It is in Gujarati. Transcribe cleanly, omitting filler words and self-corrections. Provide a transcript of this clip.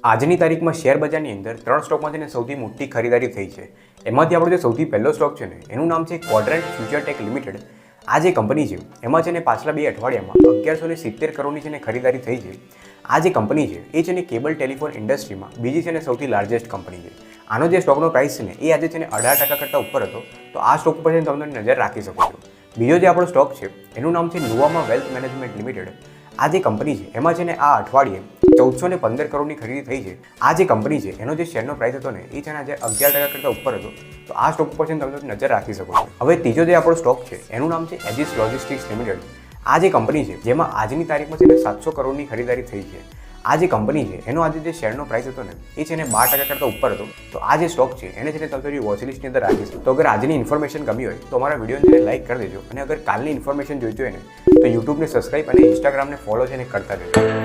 આજની તારીખમાં શેર બજારની અંદર 3 સ્ટોકમાં છે ને સૌથી મોટી ખરીદારી થઈ છે। એમાંથી આપણો જે સૌથી પહેલો સ્ટોક છે ને એનું નામ છે ક્વોડ્રન્ટ ફ્યુચર ટેક લિમિટેડ। આ જે કંપની છે એમાં છે ને પાછલા 2 અઠવાડિયામાં 1170 કરોડની છે ને ખરીદારી થઈ છે। આ જે કંપની છે એ છે ને કેબલ ટેલિફોન ઇન્ડસ્ટ્રીમાં બીજી છે ને સૌથી લાર્જેસ્ટ કંપની છે। આનો જે સ્ટોકનો પ્રાઇસ છે ને એ આજે છે ને 18% કરતાં ઉપર હતો। તો આ સ્ટોક ઉપર છે તમે નજર રાખી શકો છો। બીજો જે આપણો સ્ટોક છે એનું નામ છે નુવામા વેલ્થ મેનેજમેન્ટ લિમિટેડ। આ જે કંપની છે એમાં છે ને આ અઠવાડિયે 1415 કરોડની ખરીદી થઈ છે। આ જે કંપની છે એનો જે શેરનો પ્રાઇસ હતો ને એ છે ને આજે 11% કરતાં ઉપર હતો। તો આ સ્ટોક ઉપર છે તમે નજર રાખી શકો છો। હવે ત્રીજો જે આપણો સ્ટોક છે એનું નામ છે એજિસ લોજિસ્ટિક્સ લિમિટેડ। આ જે કંપની છે જેમાં આજની તારીખમાં છે ને 700 કરોડની ખરીદારી થઈ છે। આ જે કંપની છે એનો આજે જે શેરનો પ્રાઇસ હતો ને એ છે ને 12% કરતાં ઉપર હતો। તો આ જે સ્ટોક છે એને છે ને તમે વોચ લિસ્ટની અંદર રાખીશું। તો અગર આજની ઇન્ફોર્મેશન ગમી હોય તો અમારા વિડીયોને લાઈક કરી દેજો અને અગર કાલની ઇન્ફોર્મેશન જોઈતી હોય ને તો યુટ્યુબને સબસ્ક્રાઈબ અને ઇન્સ્ટાગ્રામને ફોલો છે ને કરતા રહેજો।